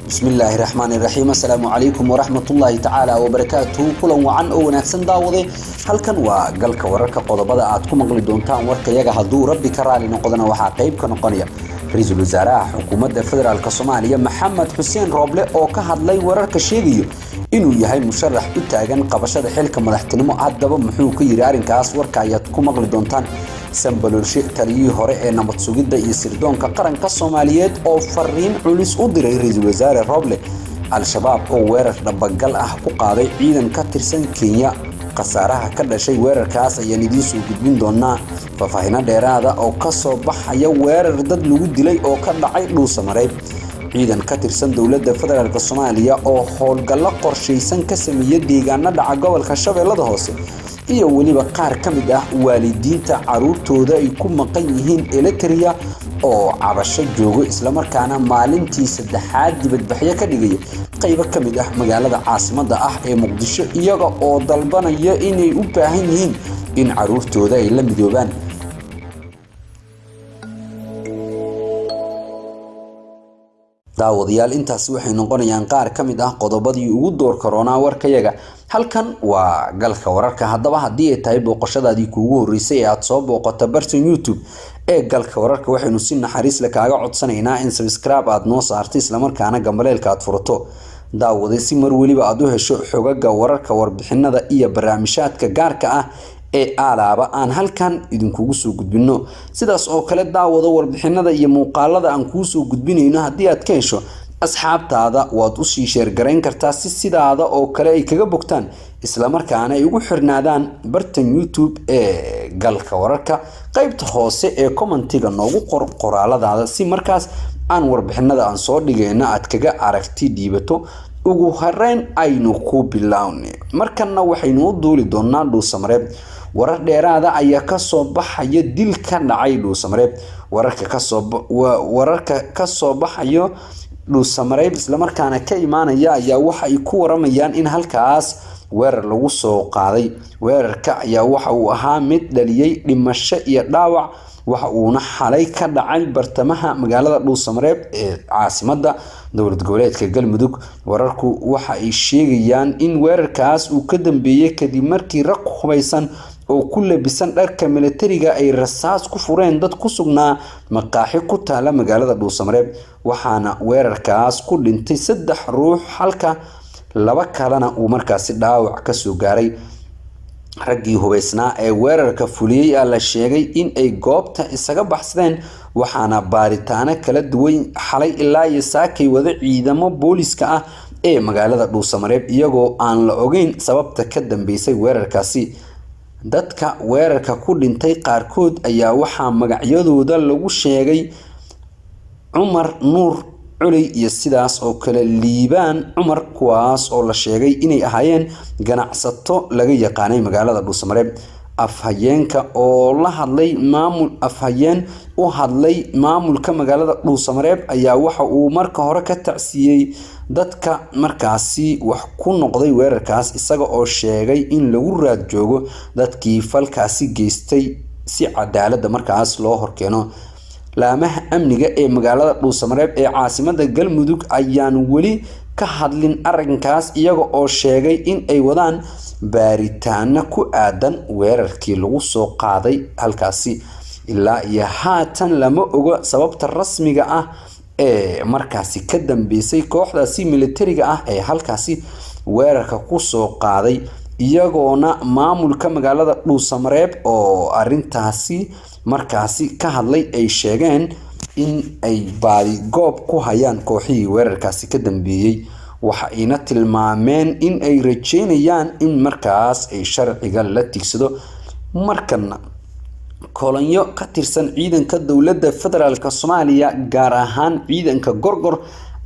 بسم الله الرحمن الرحيم. السلام عليكم ورحمة الله تعالى وبركاته. كل وعن أو نكسن داوضي هل كان وقالك ورك قضبضة عادكم مغلي دونتان ورك يجا هدو ربي كرالي نقضنا وحقيب كنقنية رئيس الوزراء حكومة الفدرال الصومالية محمد حسين روبلي أو كهد لي ورك شيء إنه يهاي مشرح بتاعن قبشة حلك مدحتنمو عدبا محوك يرارين كاس ورك عياتكم مغلي دونتان سنبلورشي تليه هوري نمط سوغيدا iyo sirdoonka qaranka Soomaaliyeed oo fariin culus u diray ra'iisul wasaare Roble al-shabaab oo weerar dhabagal ah ku qaaday ciidan ka tirsan Kenya qasaaraha ka dhashay weerarkaas ayaan idin soo gudbin doonaa faahfaahin dheeraad ah oo ka soo baxaya weerar dad lagu dilay oo ka dhacay Dhuusamareeb ciidan ka tirsan dawladda federaalka Soomaaliya oo howlgal qorsheysan ka sameeyay deegaanada dhaca gobolka Shabeellada Hoose iyo waliba qaar kamid ah waalidiinta caruurtooda ay ku maqan yihiin Eritrea oo cabasho joogo isla markaana maalintii saddexaad dibadbaxyo ka dhigay qayb kamid ah magaalada caasimadda ah ee Muqdisho iyaga oo dalbanaya inay u baahan yihiin in caruurtooda ay la midoobaan daawadayaal intaas waxay noqonayaan qaar kamid ah qodobadii ugu door corona warkayaga halkan waa galka wararka haddaba hadii ay tahay booqashadaadii kuugu horeysay aad soo booqato bartan YouTube ee galka wararka waxaynu si naxariis leh kaaga codsanaynaa in subscribe aad noo saarto isla markaana gambaleelka aad furato daawade si mar waliba aad u hesho xogaga wararka warbixinada iyo barnaamijyaadka gaarka ah ee alaaba aan halkan idinkugu soo gudbino sidaas oo kale daawado warbixinada iyo muuqaalada aan ku soo gudbinayno hadii aad ka hesho asxaabtaada waad u sii share gareyn kartaa si sidaada oo kale ay kaga bogtaan isla markaana ay ugu xirnaadaan bartan YouTube ee galka wararka qaybta hoose ee commentiga noogu qor qoraaladaada si markaas aan warbixinada aan soo dhigayna aad kaga aragti dhiibato ugu horeyn aynu ku bilawnay markana waxaynu u duuli doonaa Dhuusamareeb warar dheeraada ayaa ka soo baxaya dil ka dhacay Dhuusamareeb wararka ka soo baxayo Dhuusamareeb isla markaana ka imaanaya ayaa waxa ay ku waramayaan in halkaas weerar lagu soo qaaday weerarka ayaa waxa uu ahaa mid dhaliyay dhimasho iyo dhaawac waxa uuna xalay ka dhacay bartamaha magaalada Dhuusamareeb ee caasimadda dowlad goboleedka Galmudug wararku waxa ay sheegayaan in weerarkaas uu ka dambeeyay kadib markii rag hubaysan oo ku labisan dharka militariga ay rasaas ku fureen dad ku sugnaa maqaaxi ku taala magaalada Dhuusamareeb waxaana weerarkaas ku dhintay 3 ruux halka laba kalena uu markaas dhaawac ka soo gaaray raggii hubaysnaa ee weerarka fuliyay la sheegay in ay goobta isaga baxsadeen waxaana baaritaano kala duwan xalay ilaa iyo saakay wada ciidamo booliska ah ee magaalada Dhuusamareeb iyagoo aan la ogeyn sababta ka dambeysay weerarkaasi dadka weerarka ku dhintay qaarkood ayaa waxa magacyadooda lagu sheegay Umar Nuur Culey iyo sidaas oo kale Liibaan Umar kuwaas oo la sheegay inay ahaayeen ganacsato laga yaqaanay magaalada Dhuusamareeb afhayeenka oo la hadlay maamulka magaalada Dhuusamareeb ayaa waxa uu marka hore ka tacsiyay dadka markaasi wax ku noqday weerarkaas isaga oo sheegay in lagu raad joogo dadkii falkaasi geystay si cadaalad markaas loo horkeeno laamaha amniga ee magaalada Dhuusamareeb ee caasimadda Galmudug ayaan wali ka hadlin arrinkaas iyaga oo sheegay in ay wadaan baaritaano ku aadan weerarkii lagu soo qaaday halkaasi ilaa iyo haatan lama oga sababta rasmiga ah ee markaasi ka dambeysay kooxdaasi militariga ah ee halkaasi weerarka ku soo qaaday iyagoona maamulka magaalada Dhuusamareeb oo arintaasi markaasi ka hadlay ay sheegeen in ay baadi goob ku hayaan kooxii weerarkaasi ka dambeeyay waxa ayna tilmaameen in ay rajeynayaan in markaas ay sharciga la tigsado markana kolonyo ka tirsan ciidanka dawladda federaalka Soomaaliya gaar ahaan ciidanka Gorgor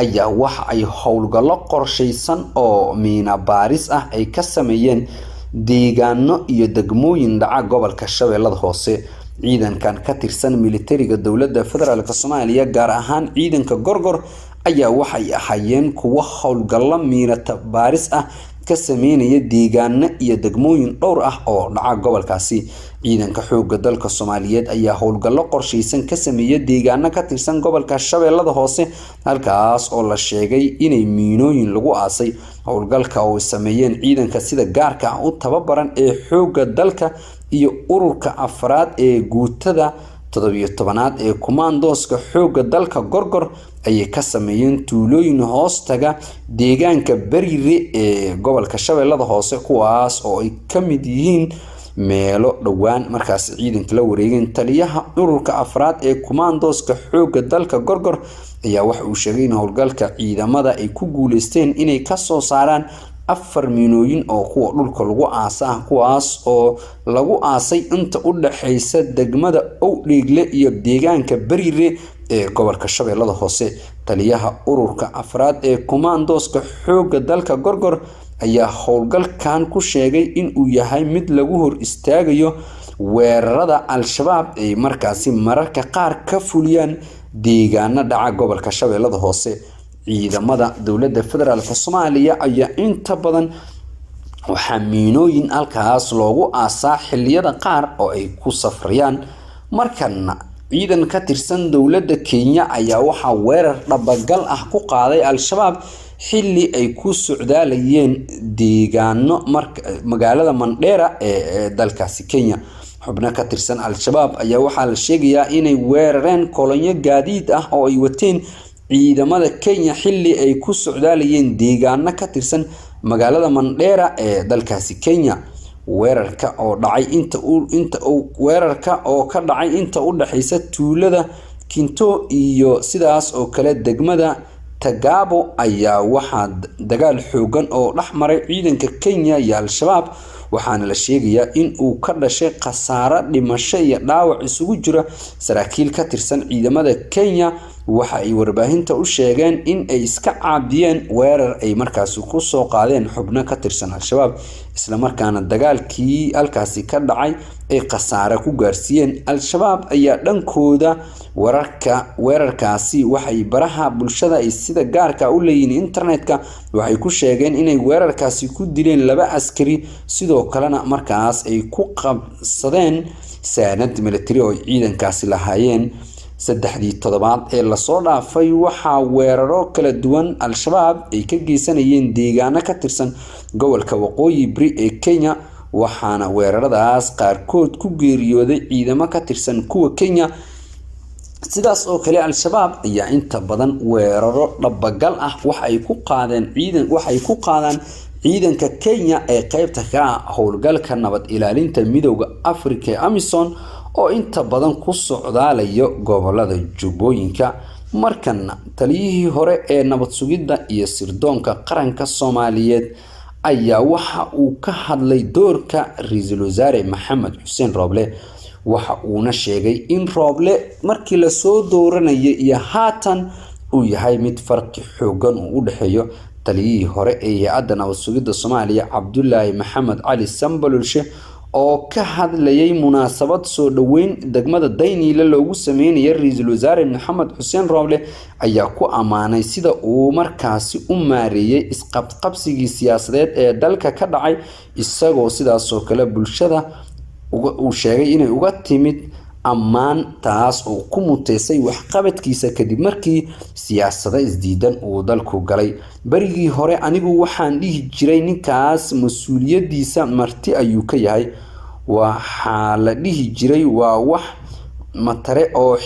ayaa waxa ay howlgallo qorsheysan oo miina baaris ah ay ka sameeyeen deegaano iyo degmooyin dhaca gobolka Shabeellada Hoose ciidankan ka tirsan militariga dawladda federaalka Soomaaliya gaar ahaan ciidanka Gorgor ayaa waxay ahaayeen kuwo howlgallo miinata baaris ah ka sameynaya deegaano iyo degmooyin dhowr ah oo dhaca gobolkaasi. ciidanka xoogga dalka Soomaaliyeed ayaa howlgallo qorsheysan ka sameeyay deegaano ka tirsan gobolka Shabeellada Hoose halkaas oo la sheegay inay miinooyin lagu aasay. howlgalka oo sameeyeen ciidanka sida gaarka ah u tababaran ee xoogga dalka iyo ururka afraad ee guutada 17aad ee commandoska xoogga dalka Gorgor ayay ka sameeyeen tuulooyin hoostaga deegaanka Bariire ee gobolka Shabeellada Hoose kuwaas oo ay ka mid yihiin meelo dhawaan markaas ciidanka la wareegeen. taliyaha ururka afraad ee commandoska xoogga dalka Gorgor ayaa waxa uu sheegay in howlgalka ciidamada ay ku guuleysteen inay ka soo saaraan 4 miinooyin oo kuwa dhulka lagu aasay kuwaas oo lagu aasay inta u dhaxaysa degmada Owdheegle iyo deegaanka Bariire ee gobolka Shabeellada Hoose. taliyaha ururka afraad ee commandoska xoogga dalka Gorgor ayaa howlgalkan ku sheegay in uu yahay mid lagu hor istaagayo weerarada al-shabaab ay markaasi mararka qaar ka fuliyaan deegaano dhaca gobolka Shabeellada Hoose. ciidamada dowladda federaalka Soomaaliya ayaa inta badan waxaa miinooyin halkaas loogu aasaa xilliyada qaar oo ay ku safrayaan. markana ciidan ka tirsan dowladda Kenya ayaa waxa weerar dhabagal ah ku qaaday al-shabaab xilli ay ku socdaalayeen deegaano magaalada Mandera ee dalkaasi Kenya. xubno ka tirsan al-shabaab ayaa waxaa la sheegayaa inay weerareen kolonyo gaadiid ah oo ay wateen ciidamada Kenya xilli ay ku socdaalayeen deegaano ka tirsan magaalada Mandera ee dalkaasi Kenya. weerarka oo ka dhacay inta u dhaxaysa tuulada Kinto iyo sidaas oo kale degmada Tagabo ayaa waxaa dagaal xoogan oo dhaxmaray ciidanka Kenya iyo al-shabaab waxaana la sheegayaa in uu ka dhashay khasaare dhimasho iyo dhaawac isugu jira. saraakiil ka tirsan ciidamada Kenya waxa ay warbaahinta u sheegeen in ay iska caabiyeen weerar ay markaas ku soo qaadeen xubno ka tirsan al-shabaab isla markaana dagaalkii halkaasi ka dhacay ay khasaare ku gaarsiiyeen. al-shabaab ayaa dhankooda weerarkaasi waxay baraha bulshada ay sida gaarka u leeyihiin internetka waxay ku sheegeen inay weerarkaasi ku dileen 2 askari sidoo kalena markaas ay ku qabsadeen saanad military oo ciidankaasi lahaayeen. 3 toddobaad ee la soo dhaafay waxaa weeraro kala duwan al-shabaab ay ka geysanayeen deegaano ka tirsan gobolka Waqooyi Bari ee Kenya waxaana weeraradaas qaarkood ku geeriyooday ciidamo ka tirsan kuwa Kenya. sidaas oo kale al-shabaab ayaa inta badan weeraro dhabagal ah waxay ku qaadaan ciidanka Kenya ee qaybta ka howlgalka nabad ilaalinta midowga Afrika ee AMISOM oo inta badan ku socdaalayo gobolada Jubbooyinka. markana taliyihii hore ee nabad sugidda iyo sirdoonka qaranka Soomaaliyeed ayaa waxa uu ka hadlay doorka ra'iisul wasaare Maxamed Xuseen Roble waxa uuna sheegay in Roble markii la soo dooranayay iyo haatan uu yahay mid farqi xoogan u dhaxeeyo taliyihii hore ee hay'adda nabad sugidda Soomaaliya Cabdullaahi Maxamed Cali Sambalulshe oo ka hadlayay munaasabad soo dhaweyn degmada Daynile loogu sameeyay ra'iisul wasaare Maxamed Xuseen Roble ayaa ku amaanay sida uu markaasi u maareeyay isqabqabsigii siyaasadeed ee dalka ka dhacay isagoo sidaas oo kale bulshada uu sheegay inay uga timid ammaan taas oo ku muteysay waxqabadkiisa kadib markii siyaasadda isdiidan uu dalku galay. barigii hore anigu waxaan dhihi jiray ninkaas mas'uuliyadiisa marti ayuu ka yahay waxa la dhihi jiray waa wax matare oo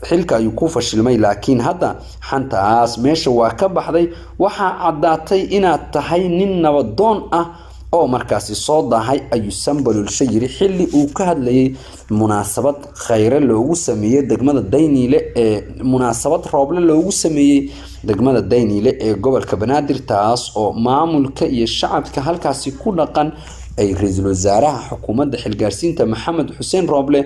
xilka ayuu ku fashilmay laakiin hadda xantaas meesha waa ka baxday waxa cadaatay inaad tahay nin nabadoon ah oo markaasi soo daahay ayuu Sambalulshe yiri xilli uu ka hadlayay munaasabad khayr loogu sameeyay degmada Daynile ee munaasabad Roble loogu sameeyay degmada Daynile ee gobolka Banaadir taas oo maamulka iyo shacabka halkaasi ku dhaqan ay ra'iisul wasaaraha xukuumadda xilgaarsiinta Maxamed Xuseen Roble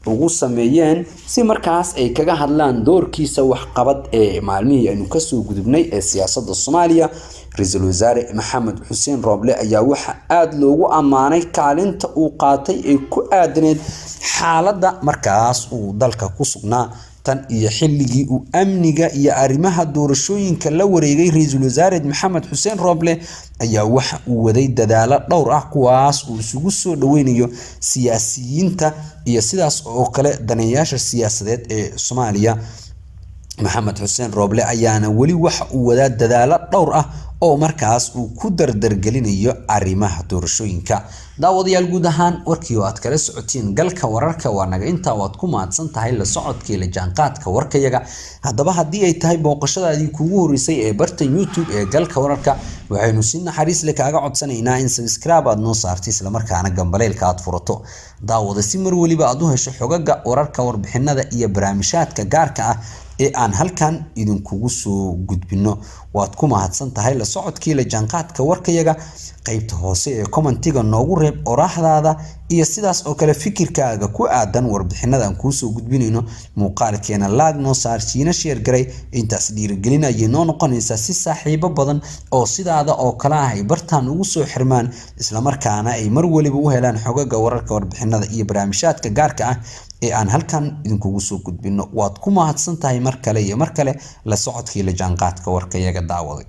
ugu sameeyeen si markaas ay kaga hadlaan doorkiisa waxqabad ee maalmihii aynu ka soo gudubnay ee siyaasadda Soomaaliya. ra'iisul wasaare Maxamed Xuseen Roble ayaa waxa aad loogu amaanay kaalinta uu qaatay ee ku aadneed xaaladda markaas uu dalka ku sugnaa tan iyo xilligii uu amniga iyo arrimaha doorashooyinka la wareegay ra'iisul wasaare Maxamed Xuseen Roble ayaa waxa uu waday dadaalo dhowr ah kuwaas uu isugu soo dhaweynayo siyaasiyiinta iyo sidaas oo kale daneeyaasha siyaasadeed ee Soomaaliya. Maxamed Xuseen Roble ayaana wali waxa uu wadaa dadaalo dhowr ah oo markaas uu ku dardargelinayo arrimaha doorashooyinka. daawadayaal guud ahaan warkii oo aad kala socotiin galka wararka waa naga intaa waad ku mahadsan tahay la socodkii la jaanqaadka warkayaga. haddaba haddii ay tahay booqashadaadii kuugu horeysay ee barta YouTube ee galka wararka waxaynu si naxariis leh kaaga codsanaynaa in subscribe aad noo saartay isla markaana gambaleelka aad furato. daawada si mar waliba aad u hesho xogaga wararka warbixinada iyo barnaamijyaadka gaarka ah ee aan halkan idinkugu soo gudbino. waad ku mahadsan tahay la socodkii la jaanqaadka warkayaga. qaybta hoose ee commentiga noogu reeb oraahdaada iyo sidaas oo kale fikirkaaga ku aadan warbixinada aan kuu soo gudbinayno. muuqaalkeena laag noo saar siina share garay intaas dhiirigelinaya noo noqonaysa si saaxiibo badan oo sidaada oo kale ah ay bartaan ugu soo xirmaan isla markaana ay mar waliba u helaan xogaga wararka warbixinada iyo barnaamijyaadka gaarka ah ee aan halkan idinkugu soo gudbino. waad ku mahadsan tahay mar kale iyo mar kale la socodkii la jaanqaadka warkayaga daawaday.